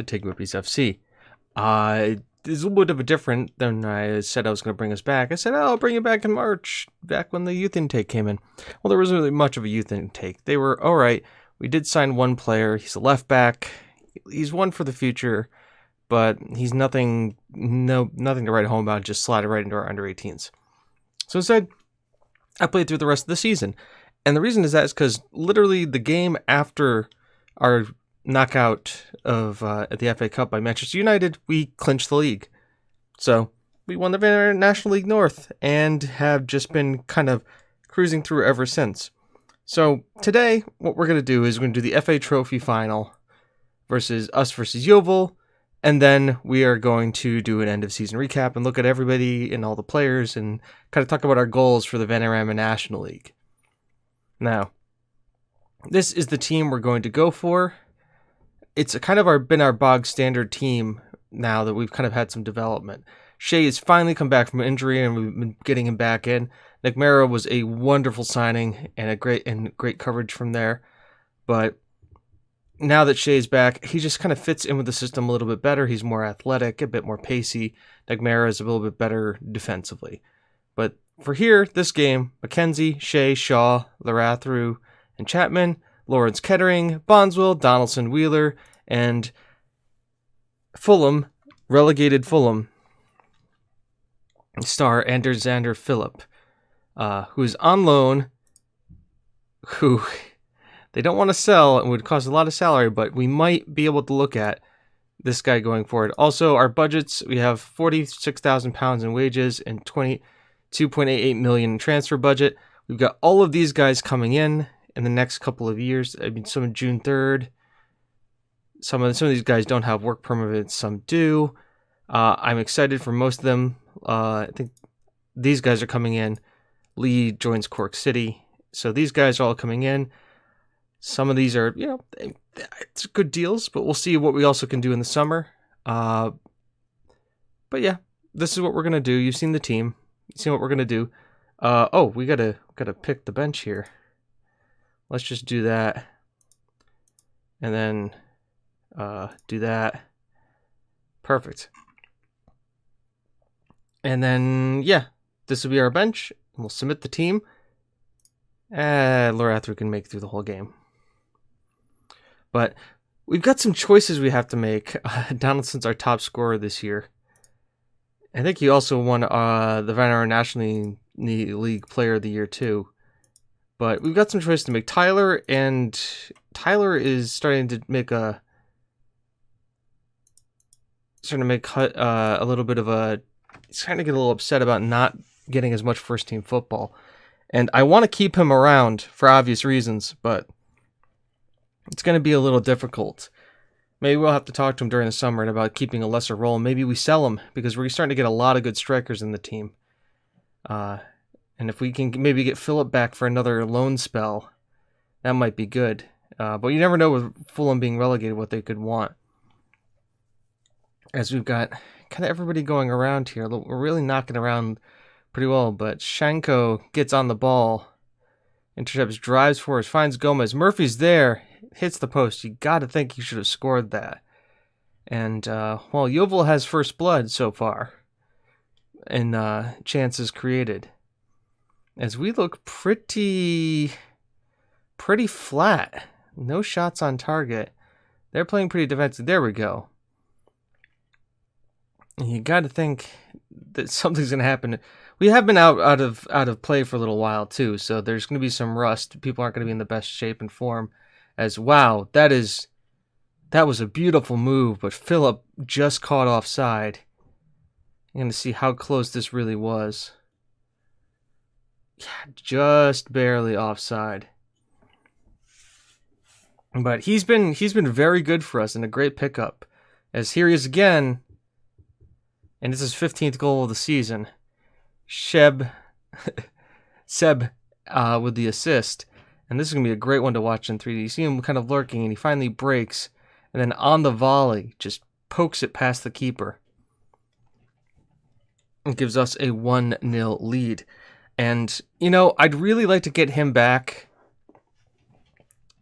to TGWPIS FC. It's a little bit of a different than I said I was going to bring us back. I said, I'll bring you back in March, back when the youth intake came in. Well, there wasn't really much of a youth intake. They were, all right, we did sign one player. He's a left back. He's one for the future, but he's nothing to write home about, just slide it right into our under-18s. So instead, I played through the rest of the season. And the reason is because literally the game after our knockout of at the FA Cup by Manchester United, we clinched the league. So we won the National League North and have just been kind of cruising through ever since. So today, what we're going to do is we're going to do the FA Trophy final versus Yeovil, and then we are going to do an end of season recap and look at everybody and all the players and kind of talk about our goals for the Vanarama National League. Now, this is the team we're going to go for. It's kind of been our bog standard team now that we've kind of had some development. Shea has finally come back from injury and we've been getting him back in. McMara was a wonderful signing and great coverage from there. But now that Shea's back, he just kind of fits in with the system a little bit better. He's more athletic, a bit more pacey. McMara is a little bit better defensively. But for here, this game, Mackenzie, Shea, Shaw, Larathru, and Chapman, Lawrence Kettering, Bondswell, Donaldson, Wheeler, and Fulham, relegated Fulham star Xander Phillip, who is on loan, who they don't want to sell and would cost a lot of salary, but we might be able to look at this guy going forward. Also, our budgets, we have £46,000 in wages and $22.88 million in transfer budget. We've got all of these guys coming in the next couple of years. I mean, some June 3rd. Some of these guys don't have work permits, some do. I'm excited for most of them. I think these guys are coming in. Lee joins Cork City. So these guys are all coming in. Some of these are, it's good deals, but we'll see what we also can do in the summer. But yeah, this is what we're going to do. You've seen the team. You've seen what we're going to do. We got to pick the bench here. Let's just do that. And then do that. Perfect. And then, yeah, this will be our bench. We'll submit the team. Lorathru can make it through the whole game. But we've got some choices we have to make. Donaldson's our top scorer this year. I think he also won the Vanarama National League Player of the Year too. But we've got some choices to make. Tyler is starting to make a little bit of a. He's starting to get a little upset about not getting as much first team football, and I want to keep him around for obvious reasons, but it's going to be a little difficult. Maybe we'll have to talk to him during the summer about keeping a lesser role. Maybe we sell him because we're starting to get a lot of good strikers in the team. And if we can maybe get Phillip back for another loan spell, that might be good. But you never know with Fulham being relegated what they could want. As we've got kind of everybody going around here. We're really knocking around pretty well, but Shanko gets on the ball, intercepts, drives forward, finds Gomez. Murphy's there, hits the post. You got to think he should have scored that. And, Yeovil has first blood so far in chances created. As we look pretty flat. No shots on target. They're playing pretty defensive. There we go. You got to think that something's going to happen. We have been out of play for a little while too, so there's going to be some rust. People aren't going to be in the best shape and form. As wow, that was a beautiful move, but Phillip just caught offside. I'm going to see how close this really was. Yeah, just barely offside. But he's been very good for us and a great pickup. As here he is again, and this is his 15th goal of the season. Seb with the assist. And this is going to be a great one to watch in 3D. You see him kind of lurking, and he finally breaks. And then on the volley, just pokes it past the keeper. It gives us a 1-0 lead. And, I'd really like to get him back,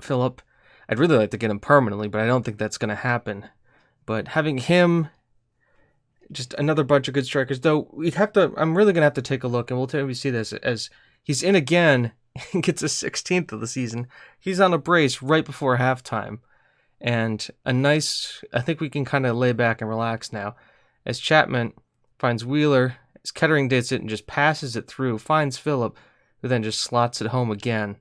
Phillip. I'd really like to get him permanently, but I don't think that's going to happen. But having him, just another bunch of good strikers, though I'm really going to have to take a look, and we'll tell you see this, as he's in again, and gets a 16th of the season. He's on a brace right before halftime. And I think we can kind of lay back and relax now, as Chapman finds Wheeler, as Kettering gets it and just passes it through, finds Phillip, who then just slots it home again.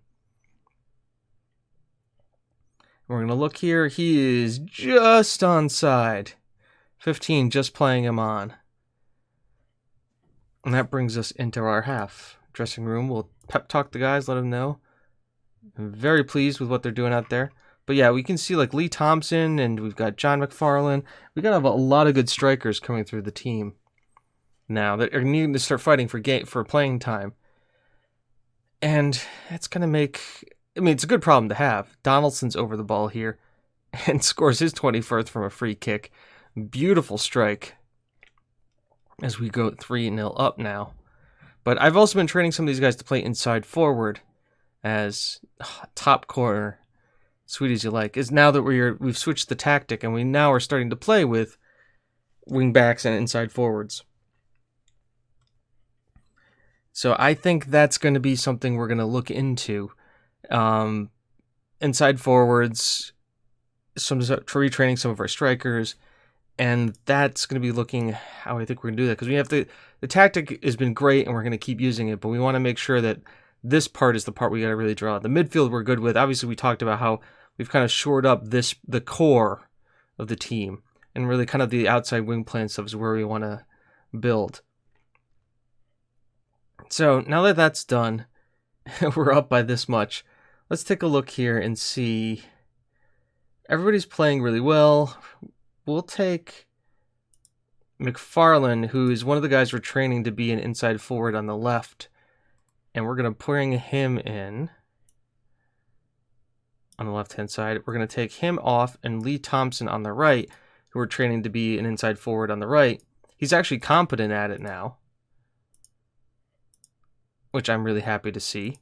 We're going to look here. He is just onside. 15 just playing him on. And that brings us into our half. Dressing room. We'll pep talk the guys, let them know. I'm very pleased with what they're doing out there. But yeah, we can see like Lee Thompson, and we've got John McFarland. We got to have a lot of good strikers coming through the team now that are needing to start fighting for playing time. And it's going to make... I mean, it's a good problem to have. Donaldson's over the ball here and scores his 21st from a free kick. Beautiful strike as we go 3-0 up now. But I've also been training some of these guys to play inside forward as top corner, sweet as you like, is now that we've switched the tactic and we now are starting to play with wing backs and inside forwards. So I think that's going to be something we're going to look into. Inside forwards, retraining some of our strikers, and that's going to be looking how I think we're going to do that, because we have the tactic has been great and we're going to keep using it, but we want to make sure that this part is the part we got to really draw. The midfield we're good with. Obviously, we talked about how we've kind of shored up the core of the team, and really kind of the outside wing plan stuff is where we want to build. So now that that's done, we're up by this much. Let's take a look here and see. Everybody's playing really well. We'll take McFarland, who is one of the guys we're training to be an inside forward on the left. And we're going to bring him in on the left-hand side. We're going to take him off, and Lee Thompson on the right, who we're training to be an inside forward on the right. He's actually competent at it now, which I'm really happy to see.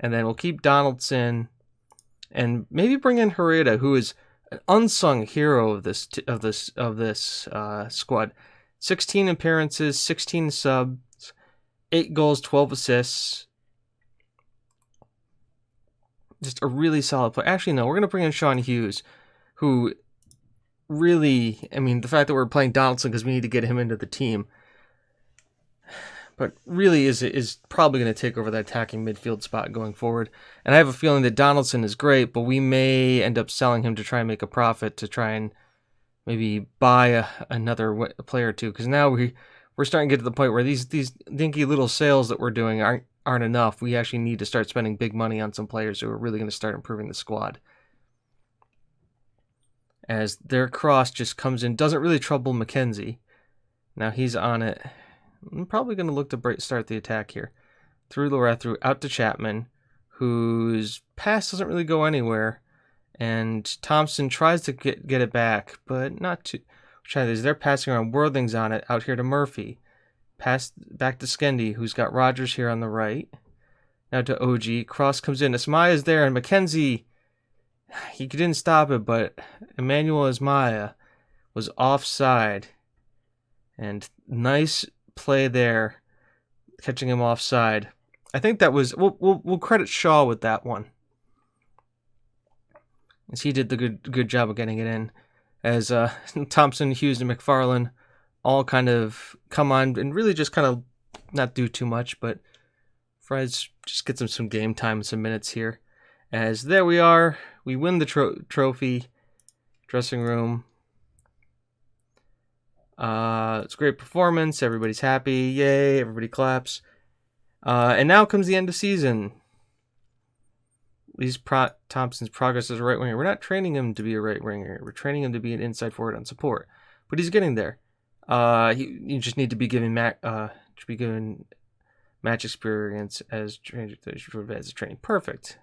And then we'll keep Donaldson, and maybe bring in Herrera, who is an unsung hero of this squad. 16 appearances, 16 subs, 8 goals, 12 assists. Just a really solid player. Actually, no, we're going to bring in Sean Hughes, who really, I mean, the fact that we're playing Donaldson because we need to get him into the team, but really is probably going to take over that attacking midfield spot going forward. And I have a feeling that Donaldson is great, but we may end up selling him to try and make a profit, to try and maybe buy another player or two, because now we're starting to get to the point where these dinky little sales that we're doing aren't enough. We actually need to start spending big money on some players who are really going to start improving the squad. As their cross just comes in, doesn't really trouble McKenzie. Now he's on it. I'm probably going to look to start the attack here. Through Lorethu, out to Chapman, whose pass doesn't really go anywhere. And Thompson tries to get it back, but not too. They're passing around. Worthing's on it, out here to Murphy. Pass back to Skendi, who's got Rogers here on the right. Now to OG. Cross comes in. Ismaiah's there, and McKenzie, he didn't stop it, but Emmanuel Ismaiah was offside. And nice play there, catching him offside. I think that was, we'll credit Shaw with that one, as he did the good job of getting it in. As Thompson, Hughes, and McFarland all kind of come on and really just kind of not do too much, but Fries just gets him some game time, some minutes here. As there we are, we win the trophy. Dressing room. It's a great performance. Everybody's happy. Yay. Everybody claps. And now comes the end of season. Thompson's progress as a right winger. We're not training him to be a right winger. We're training him to be an inside forward on support. But he's getting there. You just need to be given match experience as training. Perfect.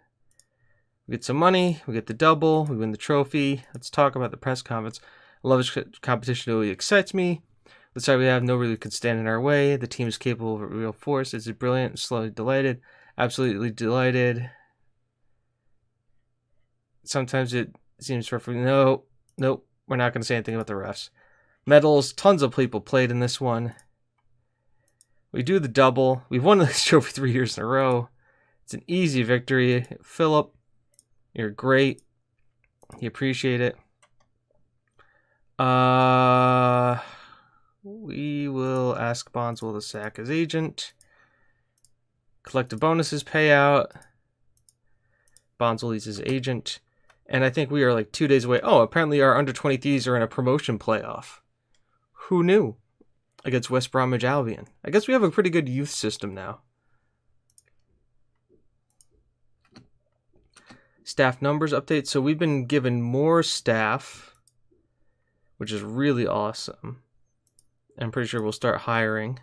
We get some money. We get the double. We win the trophy. Let's talk about the press conference. I love this competition. It really excites me. The side we have, no really could stand in our way. The team is capable of a real force. Is it brilliant? Slowly delighted. Absolutely delighted. Sometimes it seems perfect. No, Nope, we're not going to say anything about the refs. Medals, tons of people played in this one. We do the double. We've won this trophy 3 years in a row. It's an easy victory. Philip, you're great. You appreciate it. We will ask Bondswell to sack his agent. Collective bonuses payout. Bondswell leaves his agent. And I think we are like 2 days away. Oh, apparently our under-23s are in a promotion playoff. Who knew? Against West Bromwich Albion. I guess we have a pretty good youth system now. Staff numbers update. So we've been given more staff, which is really awesome. I'm pretty sure we'll start hiring.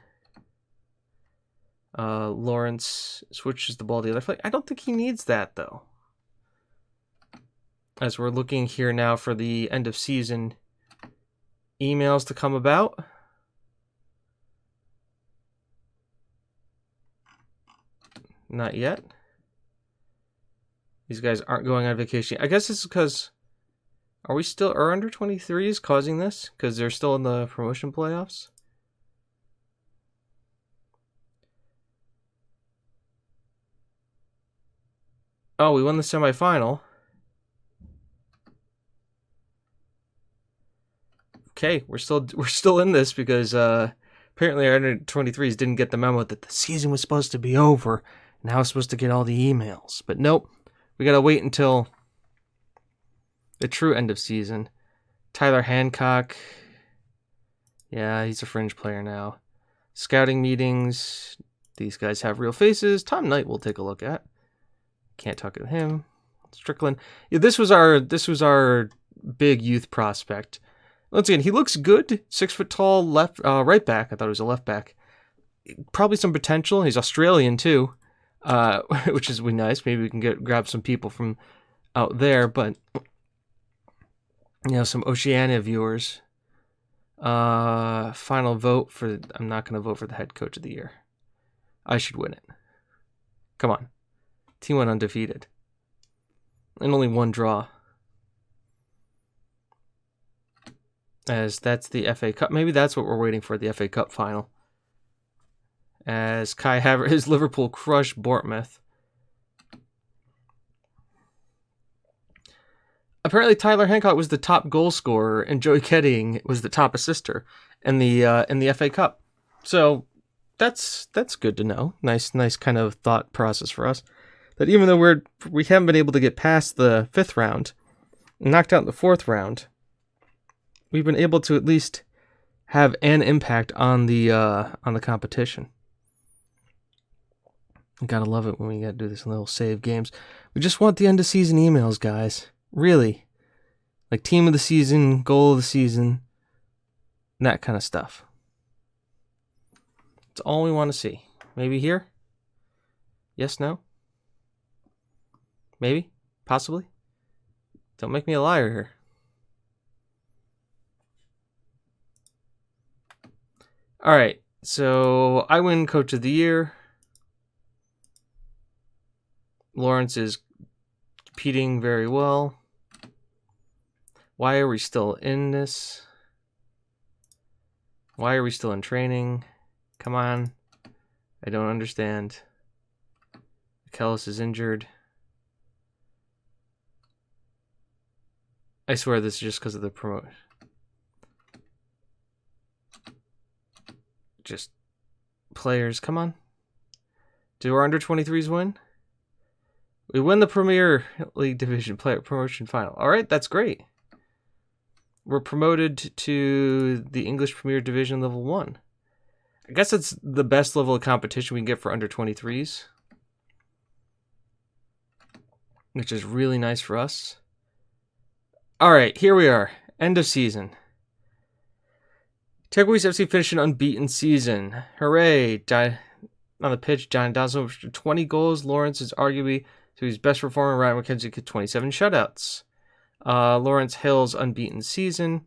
Lawrence switches the ball to the other flank. I don't think he needs that, though. As we're looking here now for the end of season emails to come about. Not yet. These guys aren't going on vacation. I guess it's because... Are we still... Are under 23s causing this? Because they're still in the promotion playoffs? Oh, we won the semifinal. Okay, we're still in this because apparently our under 23s didn't get the memo that the season was supposed to be over. Now we're supposed to get all the emails. But nope, we gotta wait until the true end of season. Tyler Hancock. Yeah, he's a fringe player now. Scouting meetings. These guys have real faces. Tom Knight we'll take a look at. Can't talk to him. Strickland. Yeah, this was our big youth prospect. Once again, he looks good. 6 foot tall, left, right back. I thought he was a left back. Probably some potential. He's Australian too, which is really nice. Maybe we can grab some people from out there. But you know, some Oceania viewers. Final vote for. I'm not going to vote for the head coach of the year. I should win it. Come on, team went undefeated, and only one draw. As that's the FA Cup. Maybe that's what we're waiting for, the FA Cup final. As Kai Havertz, Liverpool crushed Bournemouth. Apparently Tyler Hancock was the top goal scorer and Joey Kedding was the top assister in the FA Cup. So that's good to know. Nice kind of thought process for us. That even though we haven't been able to get past the 5th round, knocked out in the 4th round, we've been able to at least have an impact on the competition. You gotta love it when we gotta do this in little save games. We just want the end of season emails, guys. Really. Like team of the season, goal of the season, that kind of stuff. It's all we want to see. Maybe here? Yes, no? Maybe? Possibly? Don't make me a liar here. All right, so I win Coach of the Year. Lawrence is competing very well. Why are we still in this? Why are we still in training? Come on. I don't understand. Kellis is injured. I swear this is just because of the promote. Just players, come on. Do our under 23s win? We win the Premier League Division player promotion final. All right, that's great. We're promoted to the English Premier Division level 1. I guess it's the best level of competition we can get for under 23s, which is really nice for us. All right, here we are. End of season. TGWPIS FC finished an unbeaten season. Hooray! On the pitch, John Donaldson with 20 goals. Lawrence is arguably to his best performer. Ryan McKenzie with 27 shutouts. Lawrence Hill's unbeaten season.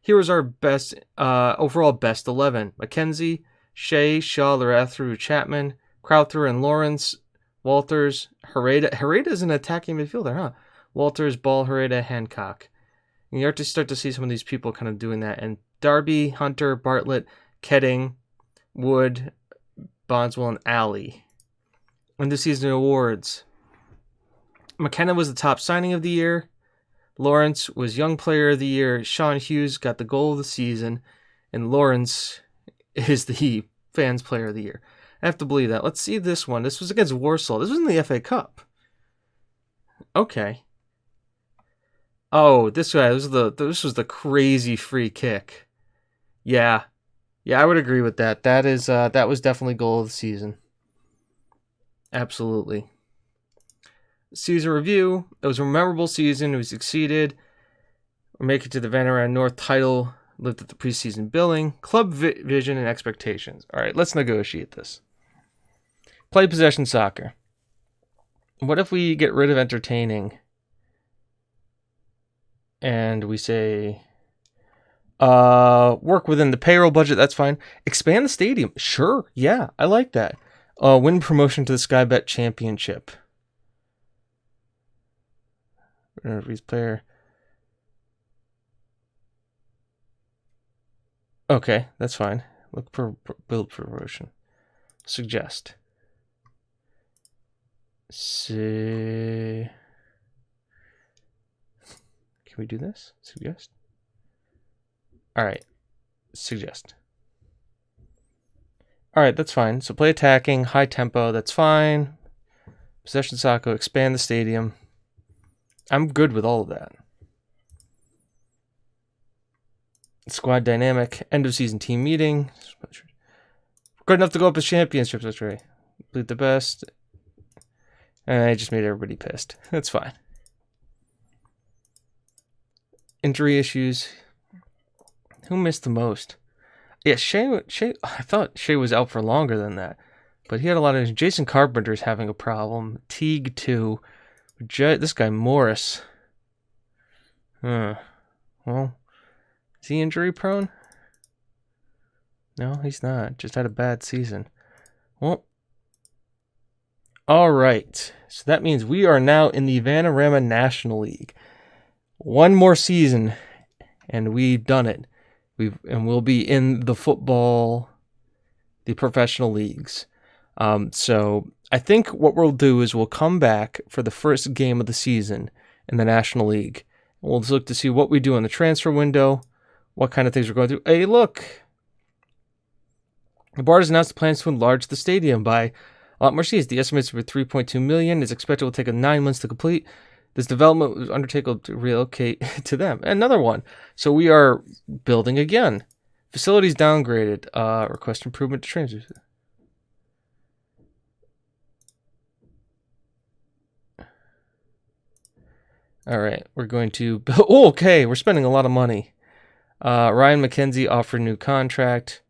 Here was our best overall best 11. McKenzie, Shea, Shaw, Larathru, Chapman, Crowther, and Lawrence. Walters, Hereda. Hereda is an attacking midfielder, huh? Walters, Ball, Hereda, Hancock. And you start to see some of these people kind of doing that. And Darby, Hunter, Bartlett, Ketting, Wood, Bondswell, and Alley. End of season awards. McKenna was the top signing of the year. Lawrence was Young Player of the Year. Sean Hughes got the goal of the season. And Lawrence is the Fans Player of the Year. I have to believe that. Let's see this one. This was against Warsaw. This was in the FA Cup. Okay. Oh, this guy. This was the crazy free kick. Yeah. Yeah, I would agree with that. That was definitely goal of the season. Absolutely. Season review. It was a memorable season. We succeeded. We're making it to the Vanarama North title. Lived at the preseason billing. Club vision and expectations. All right, let's negotiate this. Play possession soccer. What if we get rid of entertaining? And we say, work within the payroll budget. That's fine. Expand the stadium. Sure. Yeah, I like that. Win promotion to the Sky Bet Championship. Player. Okay, that's fine. Look for build promotion. Suggest. Can we do this? Suggest. All right. Suggest. All right, that's fine. So play attacking, high tempo. That's fine. Possession soccer. Expand the stadium. I'm good with all of that. Squad dynamic. End of season team meeting. Good enough to go up as championships. That's right. Complete the best. And I just made everybody pissed. That's fine. Injury issues. Who missed the most? Yeah, Shea. I thought Shea was out for longer than that, but he had a lot of. Jason Carpenter's having a problem. Teague too. This guy Morris. Well, is he injury prone? No, he's not. Just had a bad season. Well, all right. So that means we are now in the Vanarama National League. One more season, and we've done it. We'll be in the professional leagues. So I think what we'll do is we'll come back for the first game of the season in the National League. We'll look to see what we do in the transfer window, what kind of things we're going through. Hey, look! The board has announced plans to enlarge the stadium by a lot more seats. The estimates for $3.2 million is expected will take 9 months to complete. This development was undertaken to relocate to them. Another one. So we are building again. Facilities downgraded. Request improvement to trains. All right, we're going to. Oh, okay, we're spending a lot of money. Ryan McKenzie offered a new contract.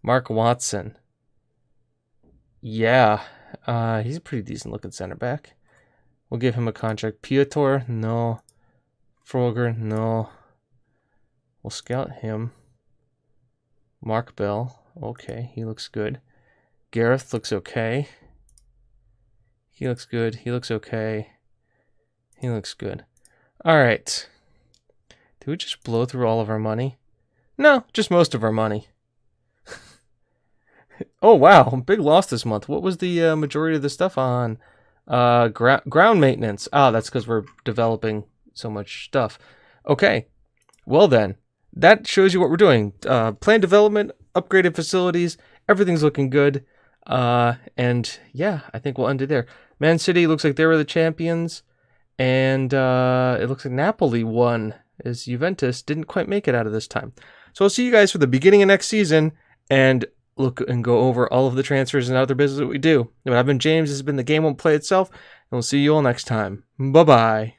Mark Watson. Yeah, he's a pretty decent looking center back. We'll give him a contract. Piotr, no. Froger, no. We'll scout him. Mark Bell, okay, he looks good. Gareth looks okay. He looks good. He looks okay. He looks good. All right. Did we just blow through all of our money? No, just most of our money. Oh, wow. Big loss this month. What was the majority of the stuff on? Ground maintenance. Ah, that's because we're developing so much stuff. Okay. Well, then. That shows you what we're doing. Plan development, upgraded facilities. Everything's looking good. And, yeah, I think we'll end it there. Man City looks like they were the champions. And it looks like Napoli won, as Juventus didn't quite make it out of this time. So I'll see you guys for the beginning of next season and look and go over all of the transfers and other business that we do. I've been James. This has been The Game Won't Play Itself, and we'll see you all next time. Bye-bye.